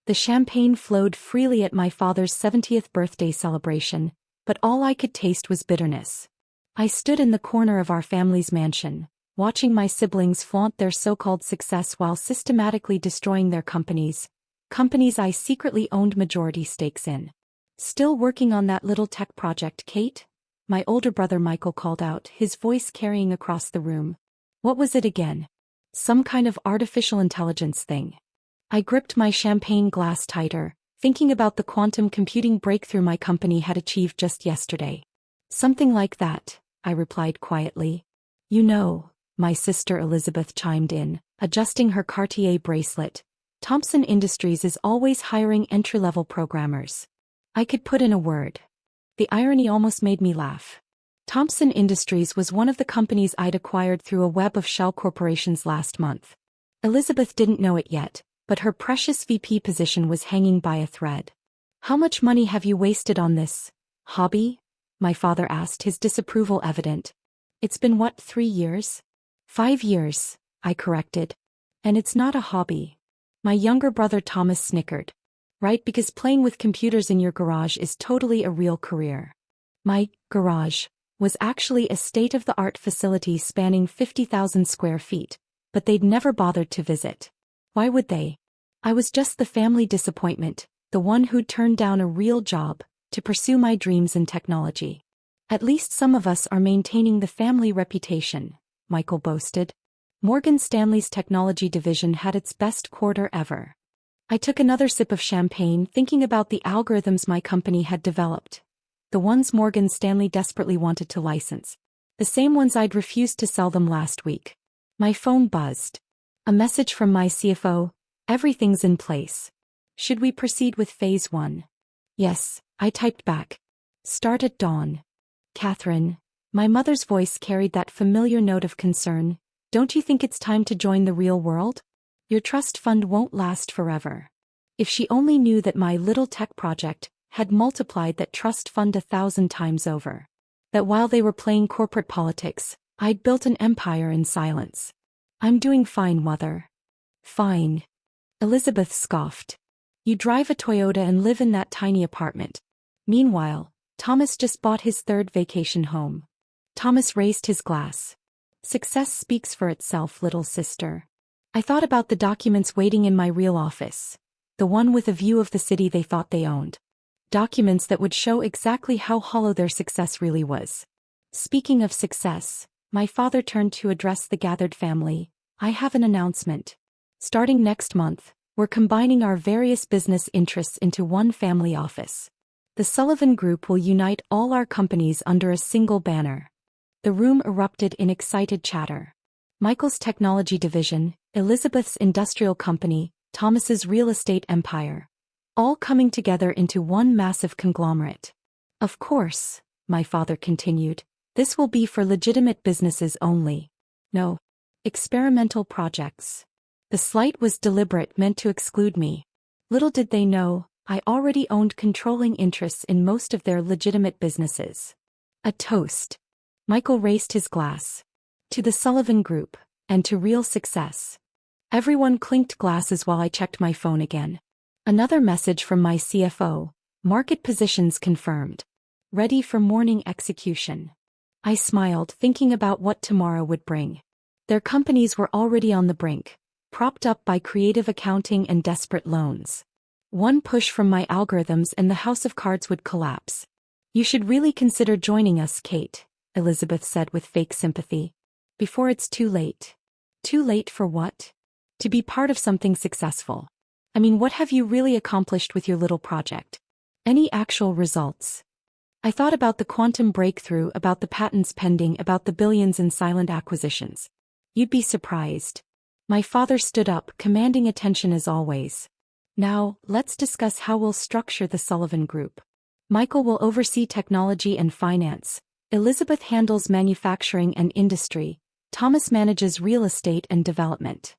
The champagne flowed freely at my father's 70th birthday celebration, but all I could taste was bitterness. I stood in the corner of our family's mansion, watching my siblings flaunt their so-called success while systematically destroying their companies I secretly owned majority stakes in. "Still working on that little tech project, Kate?" My older brother Michael called out, his voice carrying across the room. "What was it again? Some kind of artificial intelligence thing?" I gripped my champagne glass tighter, thinking about the quantum computing breakthrough my company had achieved just yesterday. "Something like that," I replied quietly. "You know," my sister Elizabeth chimed in, adjusting her Cartier bracelet, "Thompson Industries is always hiring entry-level programmers." I could put in a word. The irony almost made me laugh. Thompson Industries was one of the companies I'd acquired through a web of shell corporations last month. Elizabeth didn't know it yet, but her precious VP position was hanging by a thread. "How much money have you wasted on this hobby?" my father asked, his disapproval evident. "It's been 3 years? 5 years, I corrected. And it's not a hobby." My younger brother Thomas snickered. "Right, because playing with computers in your garage is totally a real career." My garage was actually a state-of-the-art facility spanning 50,000 square feet, but they'd never bothered to visit. Why would they? I was just the family disappointment, the one who'd turned down a real job to pursue my dreams in technology. "At least some of us are maintaining the family reputation," Michael boasted. Morgan Stanley's technology division had its best quarter ever. I took another sip of champagne, thinking about the algorithms my company had developed. The ones Morgan Stanley desperately wanted to license. The same ones I'd refused to sell them last week. My phone buzzed. A message from my CFO: "Everything's in place. Should we proceed with phase 1? "Yes," I typed back. "Start at dawn." "Catherine," my mother's voice carried that familiar note of concern, "don't you think it's time to join the real world? Your trust fund won't last forever." If she only knew that my little tech project had multiplied that trust fund 1,000 times over. That while they were playing corporate politics, I'd built an empire in silence. "I'm doing fine, Mother." "Fine?" Elizabeth scoffed. "You drive a Toyota and live in that tiny apartment. Meanwhile, Thomas just bought his 3rd vacation home." Thomas raised his glass. "Success speaks for itself, little sister." I thought about the documents waiting in my real office. The one with a view of the city they thought they owned. Documents that would show exactly how hollow their success really was. Speaking of success, my father turned to address the gathered family. "I have an announcement. Starting next month, we're combining our various business interests into one family office. The Sullivan Group will unite all our companies under a single banner." The room erupted in excited chatter. Michael's technology division, Elizabeth's industrial company, Thomas's real estate empire. All coming together into one massive conglomerate. "Of course," my father continued, "this will be for legitimate businesses only. No experimental projects." The slight was deliberate, meant to exclude me. Little did they know, I already owned controlling interests in most of their legitimate businesses. A toast. Michael raised his glass. "To the Sullivan Group, and to real success." Everyone clinked glasses while I checked my phone again. Another message from my CFO: "Market positions confirmed. Ready for morning execution." I smiled, thinking about what tomorrow would bring. Their companies were already on the brink, propped up by creative accounting and desperate loans. One push from my algorithms and the house of cards would collapse. "You should really consider joining us, Kate," Elizabeth said with fake sympathy. "Before it's too late." "Too late for what?" "To be part of something successful. I mean, what have you really accomplished with your little project? Any actual results?" I thought about the quantum breakthrough, about the patents pending, about the billions in silent acquisitions. "You'd be surprised." My father stood up, commanding attention as always. "Now, let's discuss how we'll structure the Sullivan Group. Michael will oversee technology and finance. Elizabeth handles manufacturing and industry. Thomas manages real estate and development."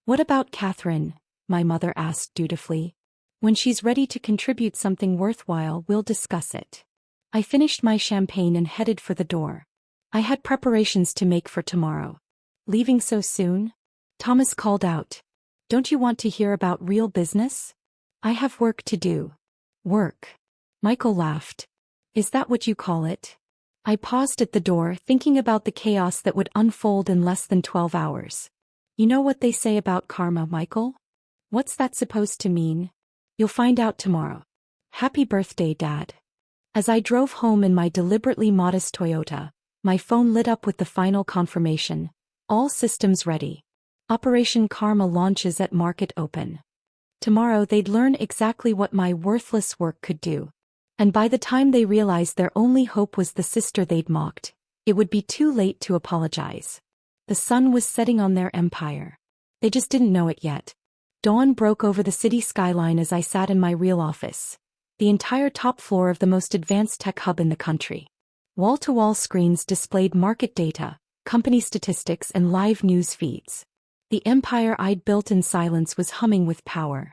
"What about Catherine?" my mother asked dutifully. "When she's ready to contribute something worthwhile, we'll discuss it." I finished my champagne and headed for the door. I had preparations to make for tomorrow. "Leaving so soon?" Thomas called out. "Don't you want to hear about real business?" I have work to do. Work. Michael laughed. Is that what you call it? I paused at the door, thinking about the chaos that would unfold in less than 12 hours. You know what they say about karma, Michael? What's that supposed to mean? You'll find out tomorrow. Happy birthday, Dad. As I drove home in my deliberately modest Toyota, my phone lit up with the final confirmation. All systems ready. Operation Karma launches at market open. Tomorrow they'd learn exactly what my worthless work could do. And by the time they realized their only hope was the sister they'd mocked, it would be too late to apologize. The sun was setting on their empire. They just didn't know it yet. Dawn broke over the city skyline as I sat in my real office. The entire top floor of the most advanced tech hub in the country. Wall-to-wall screens displayed market data, company statistics and live news feeds. The empire I'd built in silence was humming with power.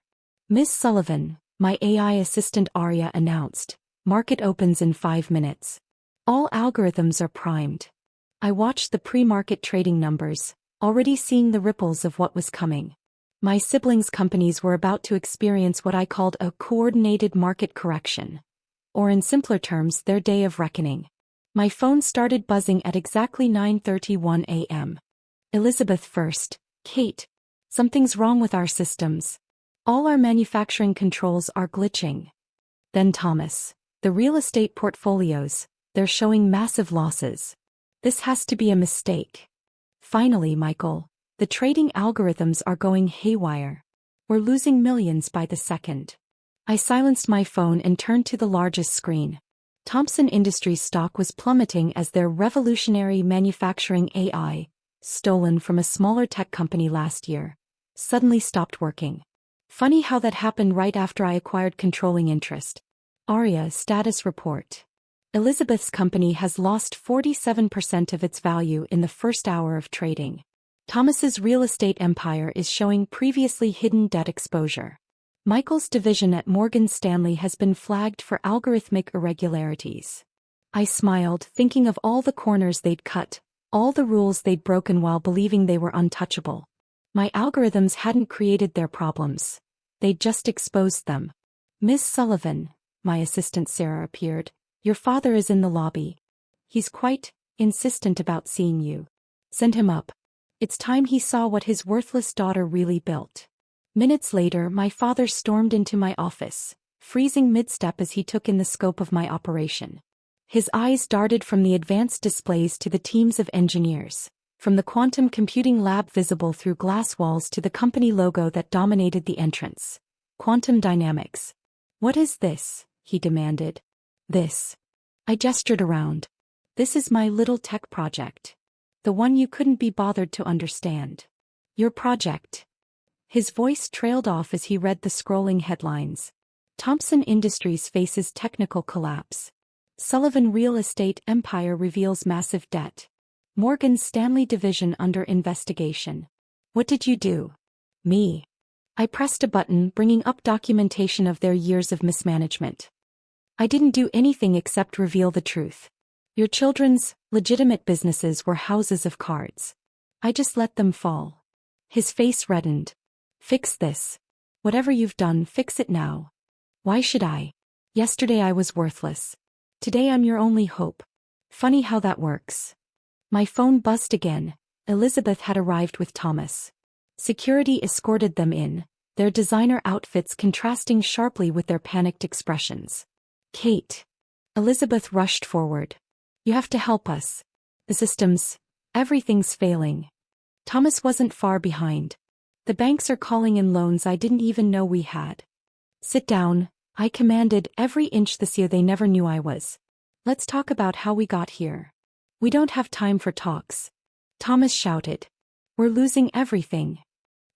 Miss Sullivan, my AI assistant Aria announced, market opens in 5 minutes. All algorithms are primed. I watched the pre-market trading numbers, already seeing the ripples of what was coming. My siblings' companies were about to experience what I called a coordinated market correction. Or in simpler terms, their day of reckoning. My phone started buzzing at exactly 9:31 a.m. Elizabeth first. Kate. Something's wrong with our systems. All our manufacturing controls are glitching. Then Thomas. The real estate portfolios, they're showing massive losses. This has to be a mistake. Finally, Michael. The trading algorithms are going haywire. We're losing millions by the second. I silenced my phone and turned to the largest screen. Thomson Industries stock was plummeting as their revolutionary manufacturing AI, stolen from a smaller tech company last year, suddenly stopped working. Funny how that happened right after I acquired controlling interest. Aria status report. Elizabeth's company has lost 47% of its value in the first hour of trading. Thomas's real estate empire is showing previously hidden debt exposure. Michael's division at Morgan Stanley has been flagged for algorithmic irregularities. I smiled, thinking of all the corners they'd cut, all the rules they'd broken while believing they were untouchable. My algorithms hadn't created their problems. They'd just exposed them. Miss Sullivan, my assistant Sarah appeared. Your father is in the lobby. He's quite insistent about seeing you. Send him up. It's time he saw what his worthless daughter really built. Minutes later, my father stormed into my office, freezing mid-step as he took in the scope of my operation. His eyes darted from the advanced displays to the teams of engineers, from the quantum computing lab visible through glass walls to the company logo that dominated the entrance. Quantum dynamics. What is this? He demanded. This. I gestured around. This is my little tech project. The one you couldn't be bothered to understand. Your project. His voice trailed off as he read the scrolling headlines. Thomson Industries faces technical collapse. Sullivan Real Estate Empire reveals massive debt. Morgan Stanley division under investigation. What did you do? Me. I pressed a button, bringing up documentation of their years of mismanagement. I didn't do anything except reveal the truth. Your children's legitimate businesses were houses of cards. I just let them fall. His face reddened. Fix this. Whatever you've done, fix it now. Why should I? Yesterday I was worthless. Today I'm your only hope. Funny how that works. My phone buzzed again. Elizabeth had arrived with Thomas. Security escorted them in, their designer outfits contrasting sharply with their panicked expressions. Kate. Elizabeth rushed forward. You have to help us. The systems, everything's failing. Thomas wasn't far behind. The banks are calling in loans I didn't even know we had. Sit down, I commanded, every inch this year they never knew I was. Let's talk about how we got here. We don't have time for talks. Thomas shouted. We're losing everything.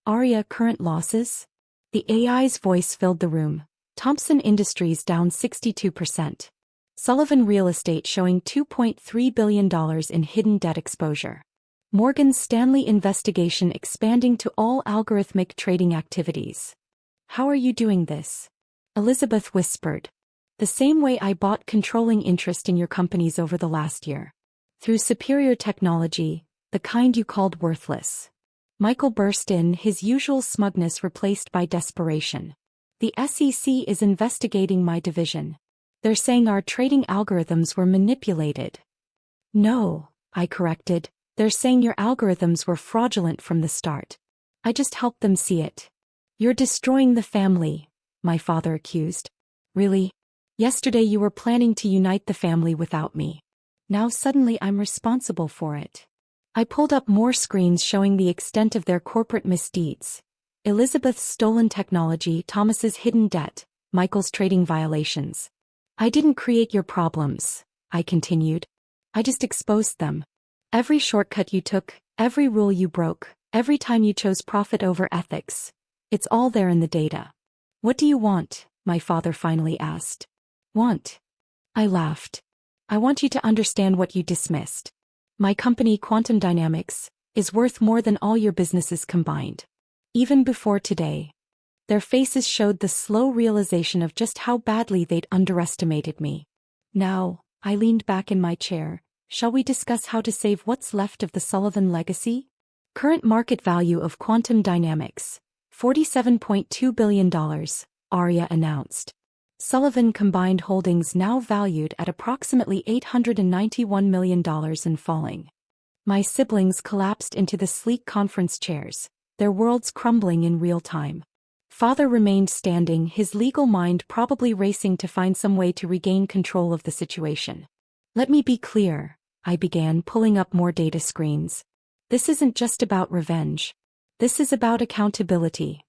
Aria, current losses? The AI's voice filled the room. Thomson Industries down 62%. Sullivan Real Estate showing $2.3 billion in hidden debt exposure. Morgan Stanley investigation expanding to all algorithmic trading activities. How are you doing this? Elizabeth whispered. The same way I bought controlling interest in your companies over the last year. Through superior technology, the kind you called worthless. Michael burst in, his usual smugness replaced by desperation. The SEC is investigating my division. They're saying our trading algorithms were manipulated. No, I corrected. They're saying your algorithms were fraudulent from the start. I just helped them see it. You're destroying the family, my father accused. Really? Yesterday you were planning to unite the family without me. Now suddenly I'm responsible for it. I pulled up more screens showing the extent of their corporate misdeeds. Elizabeth's stolen technology, Thomas's hidden debt, Michael's trading violations. I didn't create your problems, I continued. I just exposed them. Every shortcut you took, every rule you broke, every time you chose profit over ethics. It's all there in the data. What do you want? My father finally asked. Want? I laughed. I want you to understand what you dismissed. My company, Quantum Dynamics, is worth more than all your businesses combined. Even before today. Their faces showed the slow realization of just how badly they'd underestimated me. Now, I leaned back in my chair. Shall we discuss how to save what's left of the Sullivan legacy? Current market value of Quantum Dynamics, $47.2 billion, Aria announced. Sullivan combined holdings now valued at approximately $891 million and falling. My siblings collapsed into the sleek conference chairs, their worlds crumbling in real time. Father remained standing, his legal mind probably racing to find some way to regain control of the situation. Let me be clear, I began, pulling up more data screens. This isn't just about revenge. This is about accountability.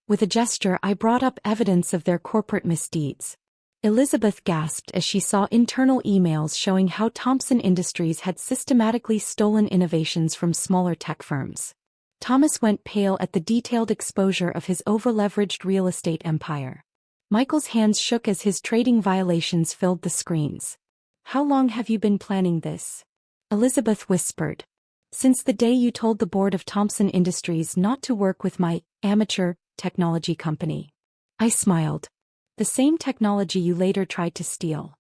With a gesture, I brought up evidence of their corporate misdeeds. Elizabeth gasped as she saw internal emails showing how Thomson Industries had systematically stolen innovations from smaller tech firms. Thomas went pale at the detailed exposure of his over-leveraged real estate empire. Michael's hands shook as his trading violations filled the screens. How long have you been planning this? Elizabeth whispered. Since the day you told the board of Thomson Industries not to work with my amateur technology company. I smiled. The same technology you later tried to steal.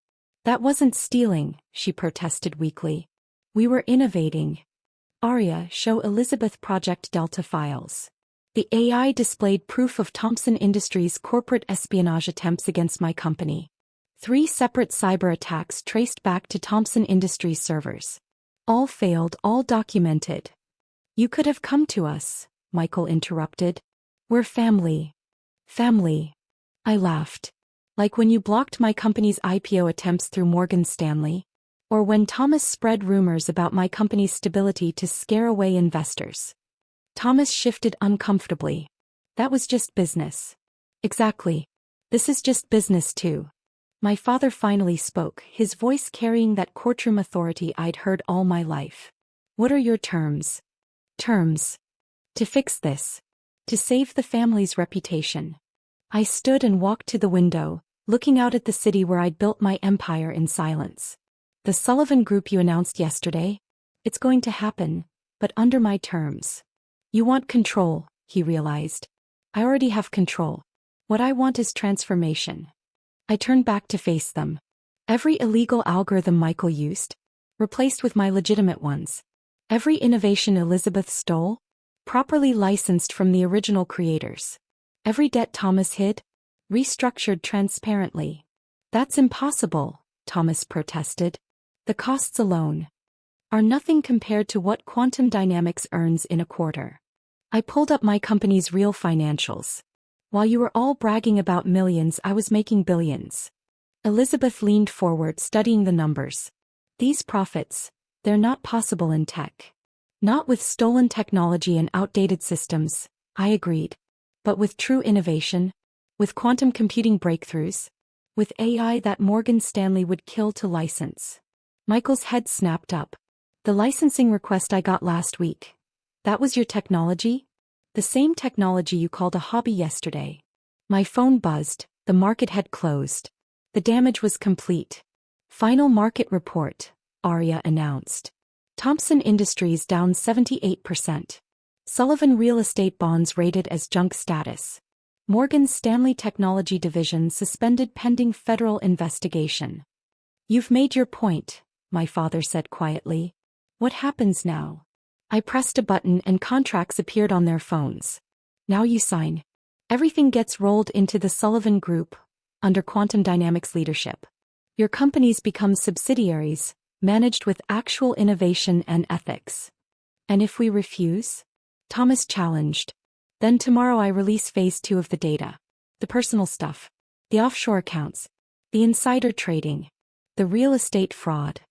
That wasn't stealing, she protested weakly. We were innovating. Aria, show Elizabeth Project Delta files. The AI displayed proof of Thomson Industries' corporate espionage attempts against my company. 3 separate cyber attacks traced back to Thomson Industries servers. All failed, all documented. You could have come to us, Michael interrupted. We're family. Family. I laughed. Like when you blocked my company's IPO attempts through Morgan Stanley. Or when Thomas spread rumors about my company's stability to scare away investors. Thomas shifted uncomfortably. That was just business. Exactly. This is just business too. My father finally spoke, his voice carrying that courtroom authority I'd heard all my life. What are your terms? Terms. To fix this. To save the family's reputation. I stood and walked to the window, looking out at the city where I'd built my empire in silence. The Sullivan Group you announced yesterday? It's going to happen, but under my terms. You want control, he realized. I already have control. What I want is transformation. I turned back to face them. Every illegal algorithm Michael used, replaced with my legitimate ones. Every innovation Elizabeth stole, properly licensed from the original creators. Every debt Thomas hid, restructured transparently. That's impossible, Thomas protested. The costs alone are nothing compared to what Quantum Dynamics earns in a quarter. I pulled up my company's real financials. While you were all bragging about millions, I was making billions. Elizabeth leaned forward, studying the numbers. These profits, they're not possible in tech. Not with stolen technology and outdated systems, I agreed. But with true innovation, with quantum computing breakthroughs, with AI that Morgan Stanley would kill to license. Michael's head snapped up. The licensing request I got last week. That was your technology? The same technology you called a hobby yesterday. My phone buzzed, the market had closed. The damage was complete. Final market report, Aria announced. Thomson Industries down 78%. Sullivan Real Estate bonds rated as junk status. Morgan Stanley Technology Division suspended pending federal investigation. You've made your point, my father said quietly. What happens now? I pressed a button and contracts appeared on their phones. Now you sign. Everything gets rolled into the Sullivan Group, under quantum dynamics leadership. Your companies become subsidiaries, managed with actual innovation and ethics. And if we refuse? Thomas challenged. Then tomorrow I release phase 2 of the data. The personal stuff. The offshore accounts. The insider trading. The real estate fraud.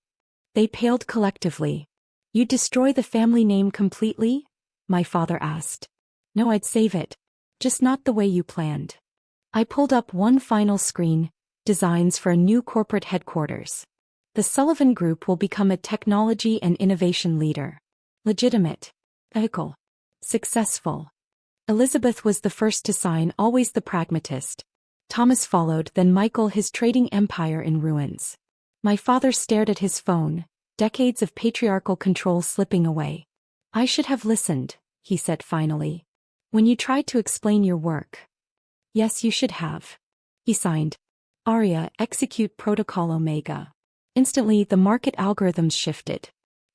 They paled collectively. You'd destroy the family name completely? My father asked. No, I'd save it. Just not the way you planned. I pulled up one final screen, designs for a new corporate headquarters. The Sullivan Group will become a technology and innovation leader. Legitimate. Ethical. Successful. Elizabeth was the first to sign, always the pragmatist. Thomas followed, then Michael, his trading empire in ruins. My father stared at his phone, decades of patriarchal control slipping away. I should have listened, he said finally. When you tried to explain your work. Yes, you should have. He signed. Aria, execute protocol Omega. Instantly, the market algorithms shifted.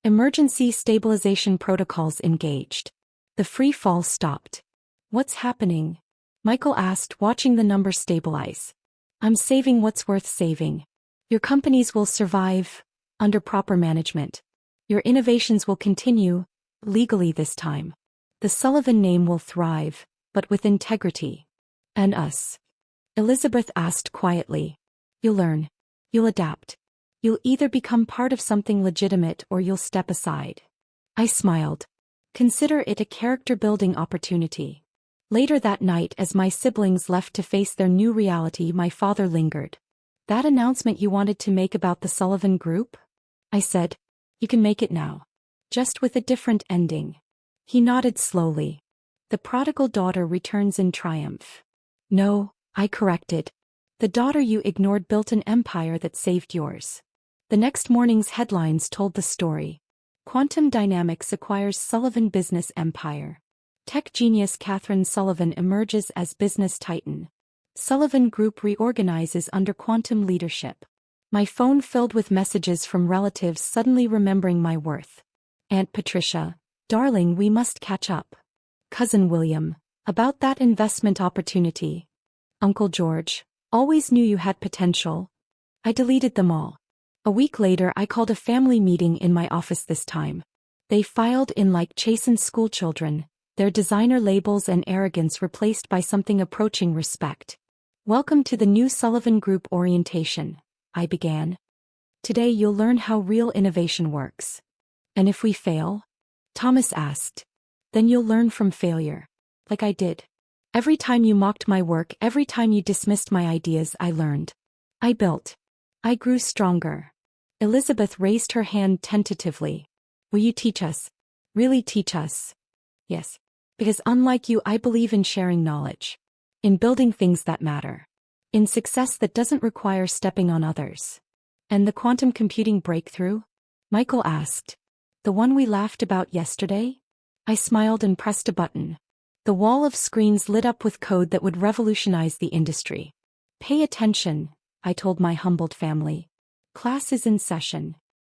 Emergency stabilization protocols engaged. The free fall stopped. What's happening? Michael asked, watching the numbers stabilize. I'm saving what's worth saving. Your companies will survive, under proper management. Your innovations will continue, legally this time. The Sullivan name will thrive, but with integrity. And us? Elizabeth asked quietly. You'll learn. You'll adapt. You'll either become part of something legitimate or you'll step aside. I smiled. Consider it a character-building opportunity. Later that night, as my siblings left to face their new reality, my father lingered. That announcement you wanted to make about the Sullivan Group? I said. You can make it now. Just with a different ending. He nodded slowly. The prodigal daughter returns in triumph. No, I corrected. The daughter you ignored built an empire that saved yours. The next morning's headlines told the story. Quantum Dynamics acquires Sullivan Business Empire. Tech genius Catherine Sullivan emerges as business titan. Sullivan Group reorganizes under quantum leadership. My phone filled with messages from relatives suddenly remembering my worth. Aunt Patricia, darling, we must catch up. Cousin William, about that investment opportunity. Uncle George, always knew you had potential. I deleted them all. A week later I called a family meeting in my office this time. They filed in like chastened schoolchildren, their designer labels and arrogance replaced by something approaching respect. Welcome to the new Sullivan Group orientation, I began. Today you'll learn how real innovation works. And if we fail? Thomas asked. Then you'll learn from failure. Like I did. Every time you mocked my work, every time you dismissed my ideas, I learned. I built. I grew stronger. Elizabeth raised her hand tentatively. Will you teach us? Really teach us? Yes. Because unlike you, I believe in sharing knowledge. In building things that matter. In success that doesn't require stepping on others. And the quantum computing breakthrough? Michael asked. The one we laughed about yesterday? I smiled and pressed a button. The wall of screens lit up with code that would revolutionize the industry. Pay attention, I told my humbled family. Class is in session.